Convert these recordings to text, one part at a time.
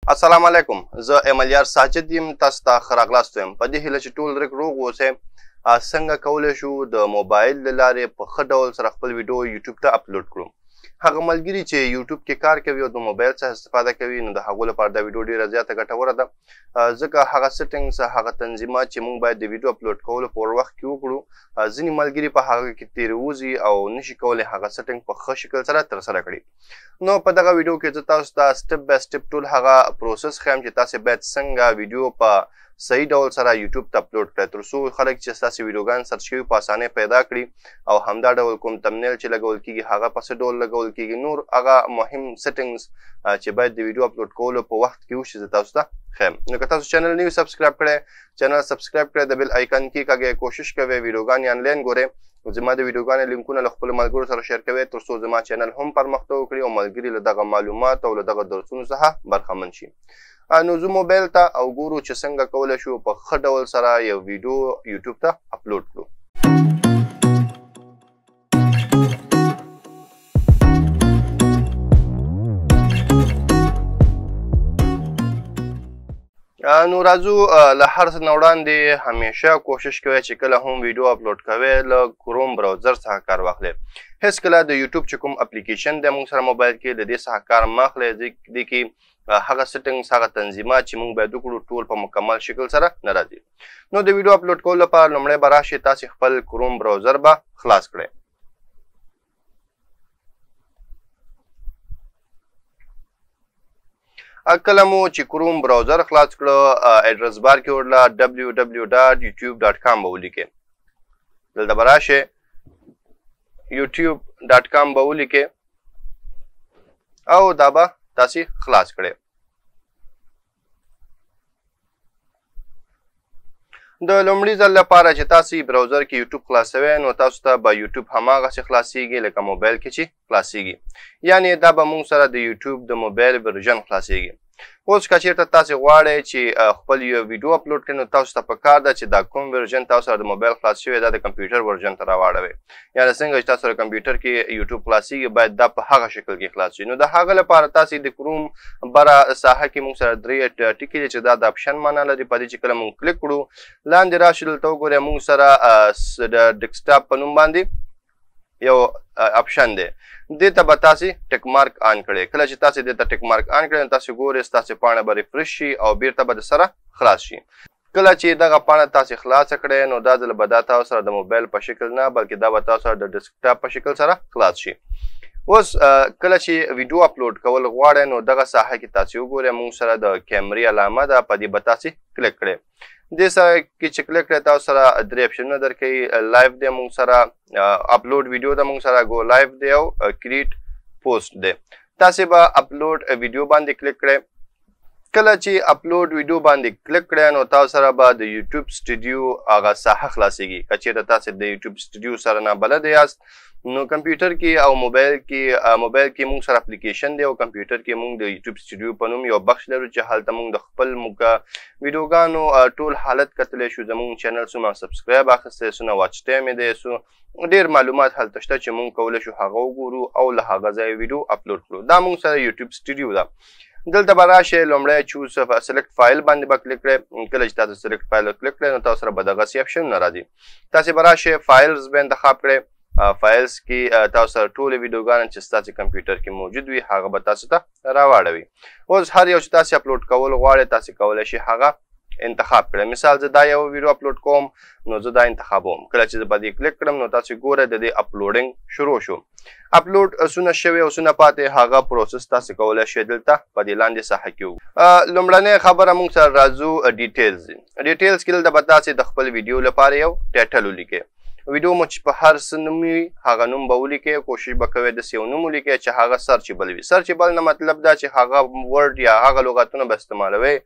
السلام علیکم. زه ایملیار ساجد یم. تاسو ته ښه راغلاست یم. په دې هیله چې ټول روغ اوسئ. څنګه کولی شو د موبایل له لارې په ښه ډول سره خپل ویډیو یوټیوب ته اپلوډ کړو. هغه ملګري چې یوټیوب کې کار کوي او د موبایل څخه استفاده کوي نو د هغو لپاره دا ویډیو ډېره زیاته ګټوره ده، ځکه هغه سیټینګز، هغه تنظیمات چې موږ باید د ویډیو اپلوډ کولو په وخت کې وکړو، ځینې ملګري په هغه کې تېروځي او نشي کولی هغه سیټینګ په ښه شکل سره ترسره کړي. نو په دغه ویډیو کې زه تاسو ته سټپ بای سټپ ټول هغه پروسس ښیم چې تاسې باید څنګه ویډیو په صحیح ډول سره یوټیوب ته اپلوډ کړئ، تر څو خلک چې ستاسې ویډیوګان سرچ کوي په اسانۍ پیدا کړي او همدا ډول کوم تمنیل چې لګول کېږي هغه په څه ډول لګول کېږي. نور هغه مهم سیټینګز چې باید د ویډیو اپلوډ کولو په وخت کې وشي زه تاسو ته ښیم. نو که تاسو چینل نوي سبسکرایب کړئ، چینل سبسکرایب کړئ، د بیل آیکن کې کږئ، کوشش کوئ ویډیوګانې آنلاین ګورئ، زما د ویډیوګانې لینکونه له خپلو ملګرو سره شیر کوئ تر څو زما چینل هم پرمختګ وکړي او ملګري له دغه معلوماتو او له دغه درسونو څخه برخمن شي. نو زه موبایل ته او ګورو چې څنګه کولی شو په ښه ډول سره یو ویډیو یوټیوب ته اپلوډ کړو. نو راځو له هر څه نه وړاندې همیشه کوشش کوئ چې کله هم ویډیو اپلوډ کوئ له کروم براوزر څخه کار واخلئ. هیڅ کله د یوټیوب چې کوم اپلیکیشن دی موږ سره موبایل کې د دې څخه کار مه اخلئ، دې کې هغه سیټینګز، هغه تنظیمات چې موږ باید وکړو ټول په مکمل شکل سره نه راځي. نو د ویډیو اپلوډ کولو لپاره لومړی به راشئ، تاسې خپل کروم براوزر به خلاص کړئ. کله مو چې کروم براوزر خلاص کړه اډرس بار کې ورله www.youtube.com به ولیکئ. دلته به راشئ youtube.com به ولیکئ او دا به تاسې خلاص کړئ. د لومړي ځل لپاره چې تاسې براوزر کې یوټیوب خلاصوئ نو تاسو ته به یوټیوب هماغسې خلاصیږي لکه موبایل کې چې خلاصیږي، یعنې دا به موږ سره د یوټیوب د موبایل ورژن خلاصیږي. اوس که چېرته تاسې غواړئ چې خپل یو ویډیو اپلوډ کړئ نو تاسو ته پکار ده چې دا کوم ورژن تاسو سره د موبایل خلاص شوی دا د کمپیوټر ورژن ته راواړوئ، یعنې څنګه چې تاسو سره کمپیوټر کې یوټیوب خلاصیږي باید دا په هغه شکل کې خلاص شي. نو د هغه لپاره تاسې د کروم بره ساحه کې موږ سره درې ټکي دي چې دا د اپشن معنا لري. په دې چې کله موږ کلیک کړو لاندې راشي دلته وګورئ موږ سره د ډیسکټاپ په نوم باندې یو اپشن دی، دې ته به تاسې ټک مارک آن کړئ. کله چې تاسې دې ته ټک مارک آن کړئ نو تاسې ګورئ ستاسې پاڼه به ریفرش شي او بیرته به د سره خلاص شي. کله چې دغه پاڼه تاسې خلاصه کړئ نو دا ځل به دا تاسو سره د موبایل په شکل نه بلکې دا به تاسو سره د ډیسکټاپ په شکل سره خلاص شي. اوس کله چې ویډیو اپلوډ کول غواړئ نو دغه ساحه کې تاسې وګورئ موږ سره د کیمرې علامه ده، په دې به تاسې کلیک کړئ. دې سره کې چې کلیک کړئ تاسو سره درې اپشنونه درکوي، لایف دی موږ سره، اپلوډ ویډیو ده موږ سره، ګو لایف دی او کریټ پوسټ دی. تاسې به اپلوډ ویډیو باندې کلیک کړئ. کله چې اپلوډ ویډیو باندې کلیک کړئ نو تاسو سره به د یوټیوب سټوډیو هغه ساحه خلاصیږي. که چېرته تاسې د یوټیوب سټوډیو سره نابلده یاست نو کمپیوټر کې او موبایل کې موږ سره اپلیکیشن دی او کمپیوټر کې موږ د یوټیوب سټوډیو په نوم یو بخش لرو چې هلته موږ د خپل ویډیوګانو ټول حالت کتلی شو، زموږ چینل څومره سبسکرایب اخیستی، څومره واچ ټایم یې دی، ډېر معلومات هلته شته چې موږ کولی شو هغه وګورو او له هغه ځایه ویډیو اپلوډ کړو. دا موږ سره یوټیوب سټوډیو ده. دلته به راشئ لومړی چوز سلیکټ فایل باندې به کلیک کړئ. کله چې تاسو سلیکټ فایل کلیک کړئ نو تاسو سره به دغسې اپشنونه راځي. تاسې به راشئ فایلز به انتخاب کړئ. فایلز کې تاسو سره ټولې ویډیوګانې چې ستاسې کمپیوټر کې موجود وي هغه به تاسو ته راواړوي. اوس هر یو چې تاسې اپلوډ کول غواړئ تاسې کولی شئ هغه انتخاب کړئ. مثال زه دا یو ویډیو اپلوډ کوم نو زه دا انتخابوم. کله چې زه به دې کلیک کړم نو تاسې ګورئ د دې اپلوډینګ شروع شو. اپلوډ څونه شوی او څونه پاتې هغه پروسس تاسې کولی شئ دلته په دې لاندې ساحه کې وګورئ. لومړنۍ خبره موږ سره راځو ډیټیلز. ډیټیلز کې دلته به تاسې د خپل ویډیو لپاره یو ټایټل ولیکئ. ویډیو مو چې په هر څه نوم وي هغه نوم به ولیکئ. کوشش به کوئ داسې یو نوم ولیکئ چې هغه سرچیبل وي. سرچیبل نه مطلب دا چې هغه ورډ یا هغه لغتونه به استعمالوئ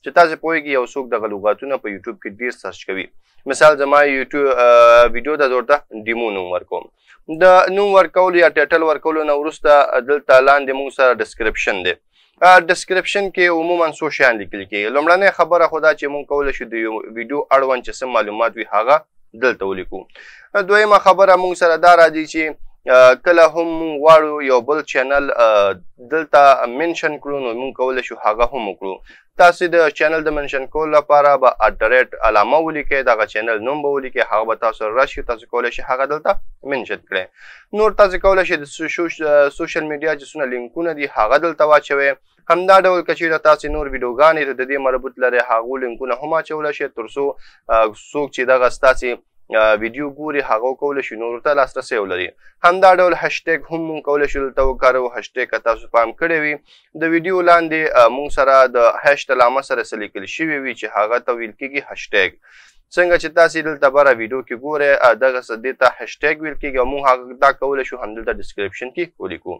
چې تاسې پوهېږئ یو څوک دغه لغتونه په یوټیوب کې ډېر سرچ کوي. مثال زما ویډیو ته زه ورته ډیمو نوم ورکوم. د نوم ورکولو یا ټایټل ورکولو نه وروسته دلته لاندې موږ سره ډسکرپشن دی. ډسکرپشن کې عموما څو شیان لیکل کېږي. لومړنۍ خبره خو دا چې موږ کولی شو د ویډیو اړوند چې څه معلومات وي هغه دلته ولیکو. دویمه خبره موږ سره دا راځي چې کله هم مونږ غواړو یو بل چینل دلته منشن کړو نو مونږ کولی شو هغه هم وکړو. تاسو د چینل د منشن کولو لپاره به @ علامه ولیکئ، دغه چینل نوم به ولیکئ، هغه به تاسو راشي، تاسو کولی شئ هغه دلته منشن کړئ. نور تاسو کولی شئ د سوشل میډیا چې څونه لینکونه دي هغه دلته واچوئ. همدا ډول که چیرې تاسو نور ویډیوګانې د دې مربوط لري هغو لینکونه هم اچولی شئ تر څو څوک چې دغه ستاسې ویډیو ګوري هغه کولی شي نورو ته لاسرسی ولري. همدا ډول هشټیګ هم مونږ کولی شو دلته وکاروو. هشټیګ که تاسو پام کړی وي د ویډیو لاندې مونږ سره د هشت علامه سره څه لیکل شوي وي چې هغه ته ویل کېږي هشټیګ. څنګه چې تاسې دلته بره ویډیو کې ګورئ دغسې دې ته هشټیګ ویل کېږي او مونږ هغه دا کولی شو همدلته ډسکرپشن کې ولیکو.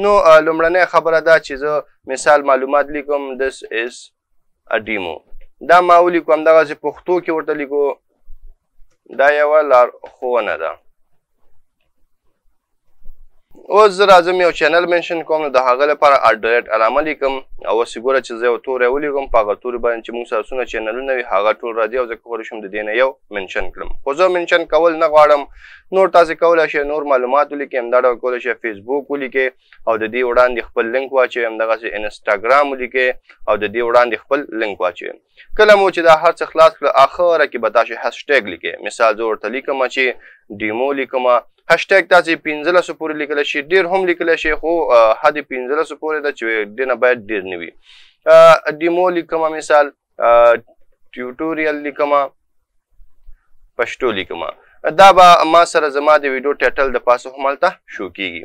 نو لومړنۍ خبره دا چې زه مثال معلومات لیکم this is a demo. دا ما ولیکو همدغسې پښتو کې ورته لیکو دا یوه لارښوونه ده. اوس زه راځم یو چینل منشن کوم نو د هغه لپاره @ علامه لیکم او اوس ګوره چې زه یو توری ولیکم په هغه توري باندې چې موږ سره څونه چینلونه وي هغه ټول راځي او زه کولی شم د دې نه یو منشن کړم. خو زه منشن کول نه غواړم. نور تاسې کولی شئ نور معلومات ولیکئ. همدا ډول کولی شئ فیسبوک ولیکئ او د دې وړاندې خپل لینک واچوئ. همدغسې انسټاګرام ولیکئ او د دې وړاندې خپل لینک واچوئ. کله مو چې دا هر څه خلاص کړه اخره کې به تاسې هشټیګ لیکئ. مثال زه ورته لیکم چې ډیمو لیکم. هشټیګ تاسې 1500 پورې لیکلی شي، ډېر هم لیکلی شي خو حد 1500 پورې ده چې دې نه باید ډېر نه وي. ډیمو لیکم مثال، ټیوټوریل لیکم، پښتو لیکم. دا به ما سره زما د ویډیو ټایټل د پاسه هم هلته شو کېږي.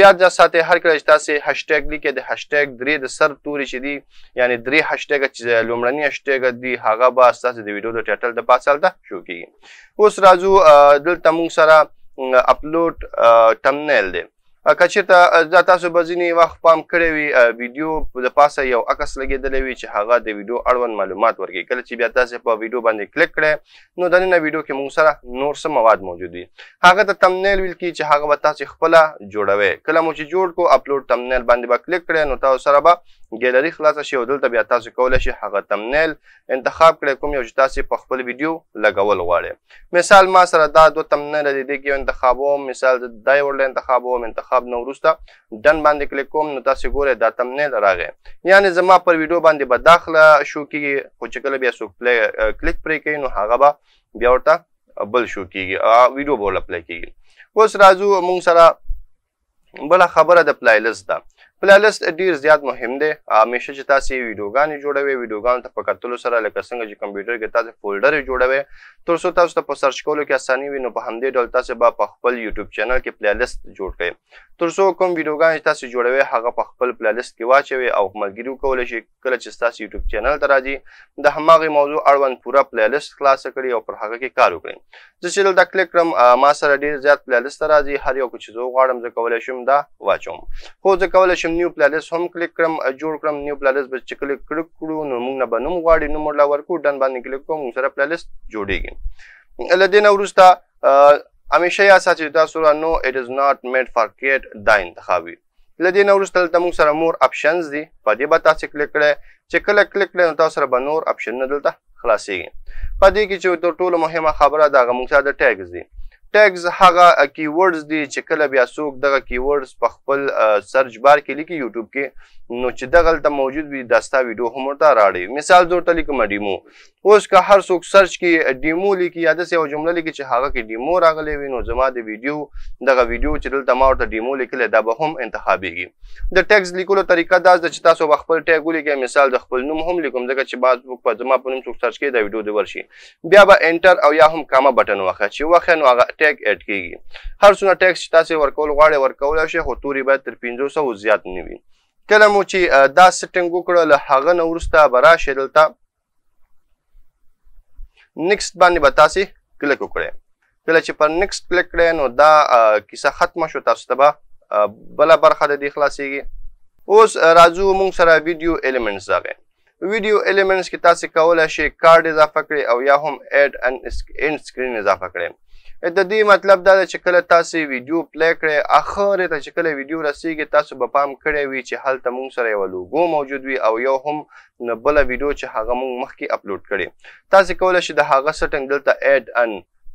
یاد ساتئ هر کله چې تاسې هشټیګ لیکئ د هشټیګ 3 د سر توري چې دي یعنې 3 هشټیګه چې لومړني هشټیګه دي هغه به ستاسې د ویډیو د ټایټل د پاسه هلته شو کېږي. اوس راځو دلته موږ سره اپلوډ تمنیل دی. که چېرته دا تاسو به ځینې وخت پام کړی وي ویډیو د پاسه یو عکس لګېدلی وي چې هغه د ویډیو اړوند معلومات ورکوي. کله چې بیا تاسې په ویډیو باندې کلیک کړئ نو دننه ویډیو کې موږ سره نور څه مواد موجود وي هغه ته تمنیل ویل کېږي چې هغه به تاسې خپله جوړوئ. کله مو چې جوړ کړو اپلوډ تمنیل باندې به کلیک کړئ نو تاسو سره به ګیلري خلاصه شي او دلته بیا تاسو کولی شئ هغه تمنیل انتخاب کړئ کوم یو چې تاسې په خپل ویډیو لګول غواړئ. مثال ما سره دا 2 تمنیل دي دې کې یو انتخابوم. مثال زه دا یې ورله انتخابوم. انتخاب نه وروسته ډن باندې کلیک کوم نو تاسې ګورئ دا تمنیل راغی. یعنې زما پر ویډیو باندې به داخله شو کېږي خو چې کله بیا څوک کلیک پرې کوي نو هغه به بیا ورته بل شو کېږي ویډیو به ورله پلی کېږي. اوس راځو موږ سره بله خبره د پلای لیست ده. پلای لیست ډېر زیات مهم دی. همیشه چې تاسې ویډیوګانې جوړوئ ویډیوګانو ته په کتلو سره لکه څنګه چې کمپیوټر کې تاسې فولډر جوړوئ تر څو تاسو ته په سرچ کولو کې اساني وي نو په همدې ډول تاسې به په خپل یوټیوب چینل کې پلای لیست جوړ کړئ تر څو کوم ویډیوګانې چې تاسې جوړوئ هغه په خپل پلای لیست کې واچوئ او ملګري وکولی شي کله چې ستاسې یوټیوب چینل ته راځي د هماغې موضوع اړوند پوره پلای لیست خلاصه کړي او پر هغه کې کار وکړئ. زه چې دلته کلیک کړم ما سره ډېر زیات پلای لیست راځي. هر یو چې زه وغواړم زه کولی شم دا واچوم. خو زه کولی شم نیو پلای لیست هم کلیک کړم جوړ کړم. نیو پلای لیست به چې کلیک کړو نو موږ نه به نوم غواړي نوم ورله ورکړو ډن باندې کلیک کوو موږ سره پلای لیست جوړېږي. له دې نه وروسته همیشه یاد ساتئ چې تاسو را نو اټ از ناٹ میډ فار کیټ دا انتخاب وي. له دې نه وروسته دلته موږ سره مور اپشنز دي په دې به تاسې کلیک کړئ. چې کله کلیک کړئ نو تاسو سره به نور اپشنونه دلته خلاصېږي. په دې کې چې تر ټولو مهمه خبره ده هغه موږ سره د ټیګز دي. ټیګز هغه کیورډز دي چې کله بیا څوک دغه کیورډز په خپل سرچ بار کې لیکي یوټیوب کې نو چې دغه هلته موجود وي دا ستا ویډیو هم ورته راوړي. مثال زه ورته لیکم ډیمو. اوس که هر څوک سرچ کې ډیمو لیکي یا داسې یوه جمله لیکي چې هغه کې ډیمو راغلی وي نو زما د ویډیو دغه ویډیو چې دلته ما ورته ډیمو لیکلی دا به هم انتخابېږي. د ټیګز لیکلو طریقه دا ده چې تاسو به خپل ټیګ ولیکئ. مثال د خپل نوم هم لیکم ځکه چې بعض زما په نوم څوک سرچ کوي دا ویډیو دې ورشي. بیا به انټر او یا هم کامه بټن وخه چې وخه نو هغه ټیګ اډ کېږي. هر څومره ټیګ چې تاسې ورکول غواړئ ورکولی شئ خو توري باید تر 500 زیات نه وي. کله مو چې دا سیټینګ وکړه له هغه نه وروسته به راشئ دلته نیکسټ باندې به تاسې کلیک وکړئ. کله چې پر نیکسټ کلیک کړئ نو دا کیسه ختمه شو تاسو ته به بله برخه د دې خلاصېږي. اوس راځو موږ سره ویډیو ایلیمنټس راغی. ویډیو ایلیمنټس کې تاسې کولی شئ کارډ اضافه کړئ او یا هم ایډ اینډ سکرین اضافه کړئ. د دې مطلب دا ده چې کله تاسې ویډیو پلی کړئ اخرې ته چې کله ویډیو رسېږي تاسو به پام کړی وي چې هلته موږ سره یوه لوګو موجود وي او یو هم بله ویډیو چې هغه موږ مخکې اپلوډ کړې. تاسې کولی شئ د هغه سټنګ دلته ایډ ان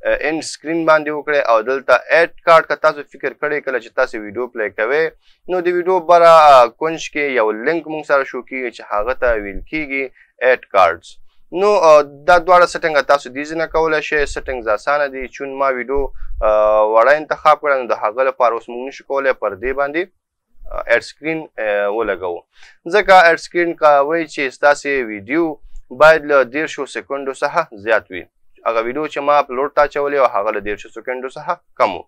ان سکرین باندې وکړئ او دلته اډ کارت که تاسو فکر کړئ کله چې تاسو ویډیو پلی کوئ نو د ویډیو بره کونج کې یو لینک موږ سره شو کېږي چې هغه ته ویل کېږي اډ کارتس نو دا دواړه سیټنګ تاسو دې ځای نه کولی شئ سیټنګز اسانه دي چون ما ویډیو وړه انتخاب کړه نو د هغه لپاره اوس موږ نشو کولی پر دې باندې اډ سکرین ولګوو ځکه اډ سکرین کوئ چې ستاسې ویډیو باید له 10 سکندو څخه زیات وي هغه ویډیو چې ما اپلوډ ته اچولی او هغه له 10 سکندو څخه کم و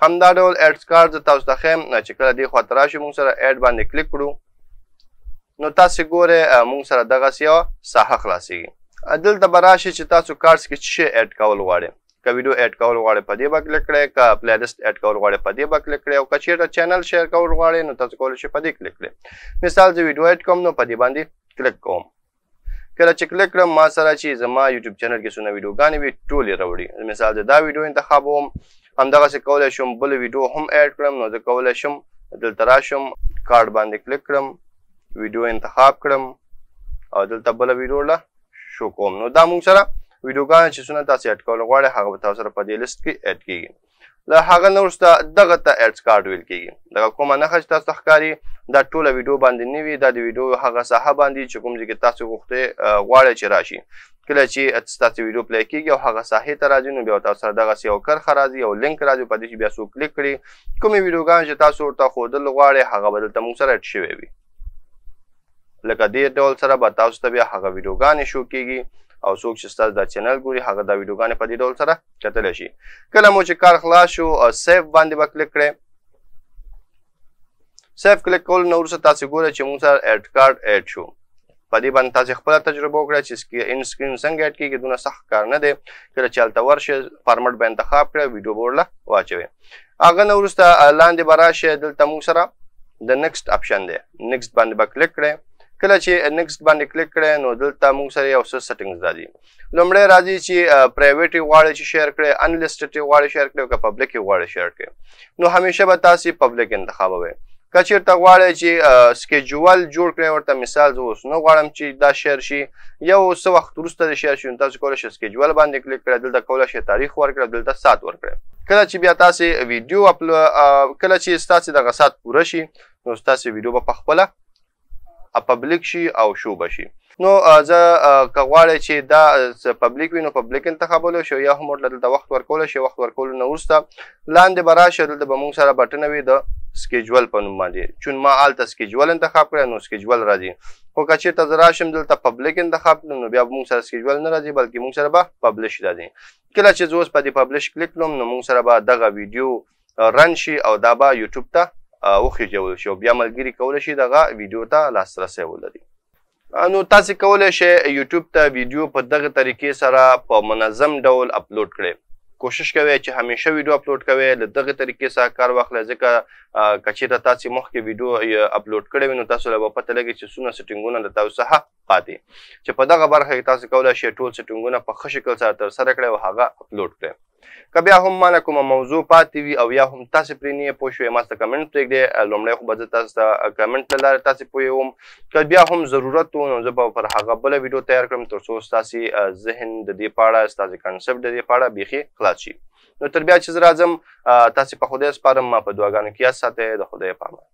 همدا ډول اډ کارت زه تاسو ته ښیم چې کله دې خواته راشي موږ سره اډ باندې کلیک کړو نو تاسو ګورئ موږ سره دغسې یوه ساحه خلاصیږي دلته به راشي چې تاسو کارټس کې څه شی اډ کول غواړئ که ویډیو اډ کول غواړئ په دې به کلیک کړئ که پلی لیسټ اډ کول غواړئ په دې به کلیک کړئ او که چېرته چینل شیر کول غواړئ نو تاسو کولی شئ په دې کلیک کړئ مثال زه ویډیو اډ کوم نو په دې باندې کلیک کوم کله چې کلیک کړم ما سره چې زما یوټیوب چینل کې څونه ویډیوګانې وي ټول یې راوړي مثال زه دا ویډیو انتخابوم همدغسې کولی شم بل ویډیو هم اډ کړم نو زه کولی شم دلته راشم کارډ باندې کلیک کړم ویډیو انتخاب کړم او دلته بله ویډیو له شو کوم نو دا موږ سره ویډیوګانې چې څونه تاسې اډ کول غواړئ هغه به تاسو سره په دې لیست کې اډ کېږي له هغه نه وروسته دغه ته اډس کارډ ویل کېږي دغه کومه نښه چې تاسو ته ښکاري دا ټوله ویډیو باندې نه وي دا د ویډیو هغه ساحه باندې چې کوم ځای کې تاسو غواړئ چې راشي کله چې ستاسو ویډیو پلی کېږي او هغه ساحې ته راځي نو بیا تاسو سره دغسې یو کرښه راځي یو لینک راځي په دې چې بیا څوک کلیک کړي کومې ویډیوګانې چې تاسو ورته ښودل غواړئ هغه به دلته موږ سره اډ شوی وي لکه دې ډول سره به تاسو ته بیا هغه ویډیوګانې شو کېږي او څوک چې ستاسو دا چینل ګوري هغه دا ویډیوګانې په دې ډول سره کتلی شي کله مو چې کار خلاص شو سیف باندې به کلیک کړئ سیف کلیک کولو نه وروسته تاسې ګورئ چې موږ سره اډ کارډ اډ شو په دې باندې تاسې خپله تجربه وکړئ چې ان سکرین څنګه اډ کېږي دونه سخت کار نه دی کله چې هلته ورشئ فارمټ به انتخاب کړئ ویډیو به ورله واچوئ هغه نه وروسته لاندې به راشئ دلته موږ سره د نیکسټ اپشن دی نیکسټ باندې به کلیک کړئ کله چې نیکسټ باندې کلیک کړئ نو دلته موږ سره یو څه سیټنګز راځي لومړی راځي چې پرایویټ یې غواړئ چې شیر کړئ انلیسټډ یې غواړئ شیر کړئ او که پبلیک یې غواړئ شیر کړئ نو همیشه به تاسې پبلیک انتخابوئ که چېرته غواړئ چې سکیجول جوړ کړئ ورته مثال زه اوس نه غواړم چې دا شیر شي یو څه وخت وروسته د شیر شي نو تاسو کولی شئ سکیجول باندې کلیک کړئ دلته کولی شئ تاریخ ورکړئ دلته ساعت ورکړئ کله چې بیا تاسې ویډیو کله چې ستاسې دغه ساعت پوره شي نو ستاسې ویډیو به پخپله پبلیک شي او شو بشي نو زه که غواړئ چې دا پبلیک وي نو پبلیک انتخابولی شو یا هم ورته دلته وخت ورکولی شئ وخت ورکولو نه وروسته لاندې به راشئ دلته به موږ سره بټنه وي د سکیجول په نوم باندې چون ما هلته سکیجول انتخاب کړی نو سکیجول راځي خو که چېرته زه راشم دلته پبلیک انتخاب کړم نو بیا به موږ سره سکیجول نه راځي بلکې موږ سره به پبلش راځي کله چې زه اوس په دې پبلش کلیک کړم نو موږ سره به دغه ویډیو رن شي او دا به یوټیوب ته وخېژول شي او بیا ملګري کولی شي دغه ویډیو ته لاسرسی ولري نو تاسې کولی شئ یوټیوب ته ویډیو په دغه طریقې سره په منظم ډول اپلوډ کړئ کوشش کوئ چې همیشه ویډیو اپلوډ کوئ له دغه طریقې څخه کار واخلئ ځکه که چېرته تاسې مخکې ویډیو اپلوډ کړی وي نو تاسو له به پته لګي چې څونه سیټینګونه له تاسو څخه پاتې چې په دغه برخه کې تاسو کولی شئ ټول سیټینګونه په ښه شکل سره ترسره کړئ او هغه اپلوډ کړئ که بیا هم مانه کومه موضوع پاتې وي او یا هم تاسې پرې نه یې پوه شوئ ما ته کمنټ پرېږدئ لومړی خو به زه تاسو ته کمنټ له لارې تاسې پوهوم که بیا هم ضرورت و نو زه به پر هغه بله ویډیو تیار کړم تر څو ستاسې ذهن د دې په اړه ستاسې کنسپټ د دې په اړه بیخي خلاص شي نو تر بیا چې زه راځم تاسې په خدای سپارم ما په دعاګانو کې یاد ساتئ د خدای په امان